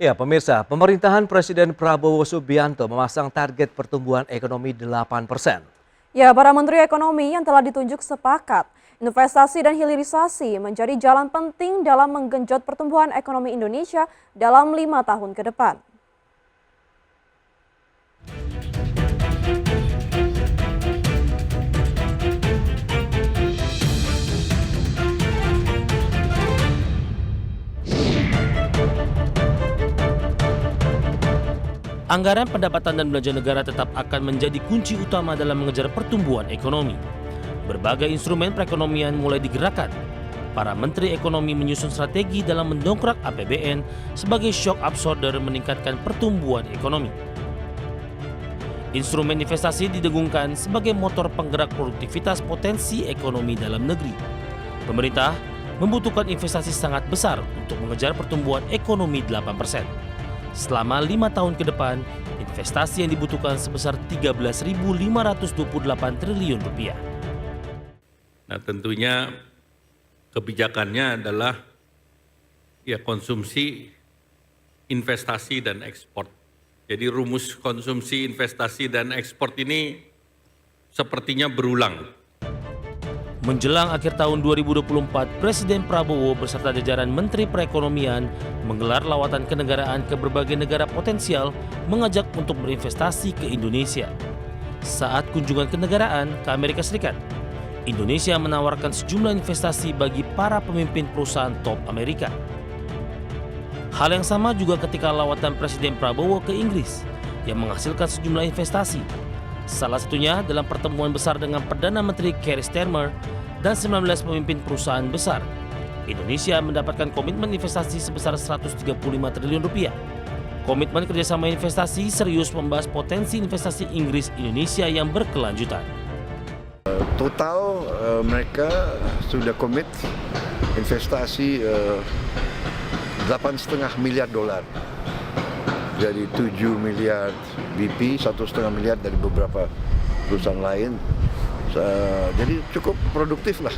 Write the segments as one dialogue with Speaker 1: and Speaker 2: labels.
Speaker 1: Ya, pemirsa, pemerintahan Presiden Prabowo Subianto memasang target pertumbuhan ekonomi 8%.
Speaker 2: Ya, para menteri ekonomi yang telah ditunjuk sepakat, investasi dan hilirisasi menjadi jalan penting dalam menggenjot pertumbuhan ekonomi Indonesia dalam 5 tahun ke depan.
Speaker 3: Anggaran pendapatan dan belanja negara tetap akan menjadi kunci utama dalam mengejar pertumbuhan ekonomi. Berbagai instrumen perekonomian mulai digerakkan. Para menteri ekonomi menyusun strategi dalam mendongkrak APBN sebagai shock absorber meningkatkan pertumbuhan ekonomi. Instrumen investasi didengungkan sebagai motor penggerak produktivitas potensi ekonomi dalam negeri. Pemerintah membutuhkan investasi sangat besar untuk mengejar pertumbuhan ekonomi 8%. Selama 5 tahun ke depan, investasi yang dibutuhkan sebesar 13.528 triliun rupiah.
Speaker 4: Nah, tentunya kebijakannya adalah konsumsi, investasi dan ekspor. Jadi rumus konsumsi, investasi dan ekspor ini sepertinya berulang.
Speaker 3: Menjelang akhir tahun 2024, Presiden Prabowo beserta jajaran Menteri Perekonomian menggelar lawatan kenegaraan ke berbagai negara potensial mengajak untuk berinvestasi ke Indonesia. Saat kunjungan kenegaraan ke Amerika Serikat, Indonesia menawarkan sejumlah investasi bagi para pemimpin perusahaan top Amerika. Hal yang sama juga ketika lawatan Presiden Prabowo ke Inggris yang menghasilkan sejumlah investasi. Salah satunya dalam pertemuan besar dengan Perdana Menteri Keir Starmer dan 19 pemimpin perusahaan besar. Indonesia mendapatkan komitmen investasi sebesar 135 triliun rupiah. Komitmen kerjasama investasi serius membahas potensi investasi Inggris-Indonesia yang berkelanjutan.
Speaker 5: Total mereka sudah komit investasi 8,5 miliar dolar. Dari 7 miliar BP, 1,5 miliar dari beberapa perusahaan lain. Jadi cukup produktif lah.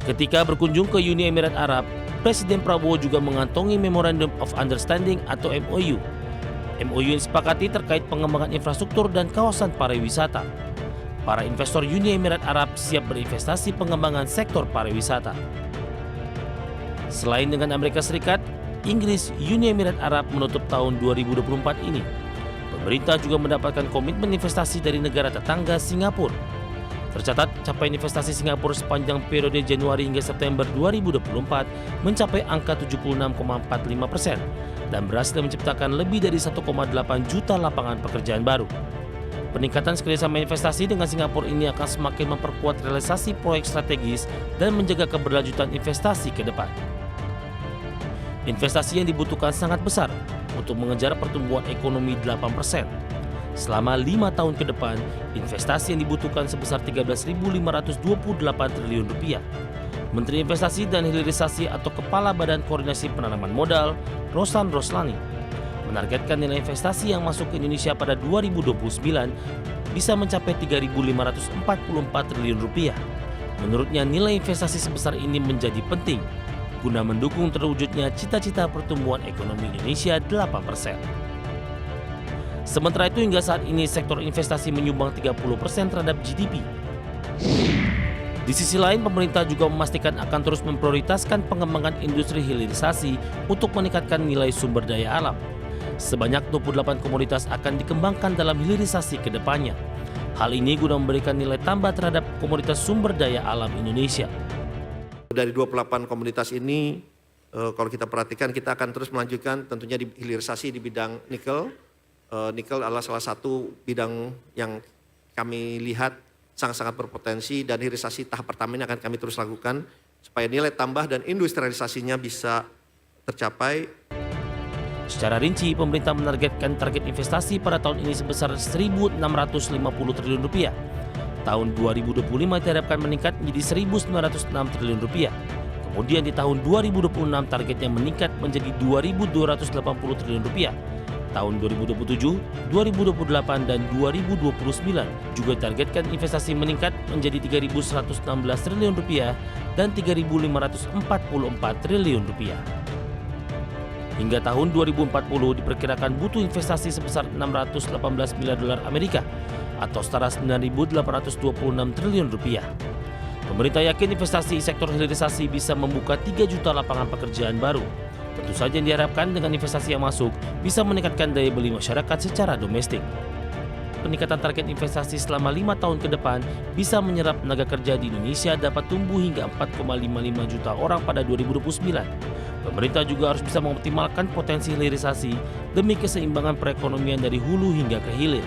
Speaker 3: Ketika berkunjung ke Uni Emirat Arab, Presiden Prabowo juga mengantongi Memorandum of Understanding atau MOU. MOU yang disepakati terkait pengembangan infrastruktur dan kawasan pariwisata. Para investor Uni Emirat Arab siap berinvestasi pengembangan sektor pariwisata. Selain dengan Amerika Serikat, Inggris, Uni Emirat Arab menutup tahun 2024 ini. Pemerintah juga mendapatkan komitmen investasi dari negara tetangga Singapura. Tercatat capaian investasi Singapura sepanjang periode Januari hingga September 2024 mencapai angka 76,45% dan berhasil menciptakan lebih dari 1,8 juta lapangan pekerjaan baru. Peningkatan kerjasama investasi dengan Singapura ini akan semakin memperkuat realisasi proyek strategis dan menjaga keberlanjutan investasi ke depan. Investasi yang dibutuhkan sangat besar untuk mengejar pertumbuhan ekonomi 8%. Selama 5 tahun ke depan, investasi yang dibutuhkan sebesar 13.528 triliun rupiah. Menteri Investasi dan Hilirisasi atau Kepala Badan Koordinasi Penanaman Modal, Rosan Roslani, menargetkan nilai investasi yang masuk ke Indonesia pada 2029 bisa mencapai 3.544 triliun rupiah. Menurutnya nilai investasi sebesar ini menjadi penting guna mendukung terwujudnya cita-cita pertumbuhan ekonomi Indonesia 8%. Sementara itu hingga saat ini sektor investasi menyumbang 30% terhadap GDP. Di sisi lain pemerintah juga memastikan akan terus memprioritaskan pengembangan industri hilirisasi untuk meningkatkan nilai sumber daya alam. Sebanyak 28 komoditas akan dikembangkan dalam hilirisasi ke depannya. Hal ini guna memberikan nilai tambah terhadap komoditas sumber daya alam Indonesia.
Speaker 6: Dari 28 komoditas ini, kalau kita perhatikan kita akan terus melanjutkan tentunya di hilirisasi di bidang nikel. Nikel adalah salah satu bidang yang kami lihat sangat-sangat berpotensi dan hilirisasi tahap pertama ini akan kami terus lakukan supaya nilai tambah dan industrialisasinya bisa tercapai.
Speaker 3: Secara rinci, pemerintah menargetkan target investasi pada tahun ini sebesar 1.650 triliun rupiah. Tahun 2025 diharapkan meningkat menjadi 1.906 triliun rupiah. Kemudian di tahun 2026 targetnya meningkat menjadi 2.280 triliun rupiah. Tahun 2027, 2028, dan 2029 juga targetkan investasi meningkat menjadi 3.116 triliun rupiah dan 3.544 triliun rupiah. Hingga tahun 2040 diperkirakan butuh investasi sebesar 618 miliar dolar Amerika atau setara 9.826 triliun rupiah. Pemerintah yakin investasi sektor hilirisasi bisa membuka 3 juta lapangan pekerjaan baru. Tentu saja yang diharapkan dengan investasi yang masuk bisa meningkatkan daya beli masyarakat secara domestik. Peningkatan target investasi selama 5 tahun ke depan bisa menyerap tenaga kerja di Indonesia dapat tumbuh hingga 4,55 juta orang pada 2029. Pemerintah juga harus bisa mengoptimalkan potensi hilirisasi demi keseimbangan perekonomian dari hulu hingga ke hilir,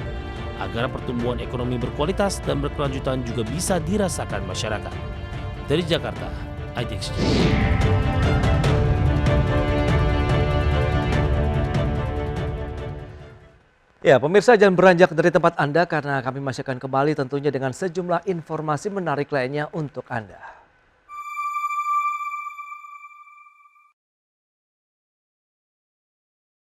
Speaker 3: agar pertumbuhan ekonomi berkualitas dan berkelanjutan juga bisa dirasakan masyarakat. Dari Jakarta, ITX.
Speaker 1: Ya, pemirsa jangan beranjak dari tempat Anda karena kami masih akan kembali tentunya dengan sejumlah informasi menarik lainnya untuk Anda.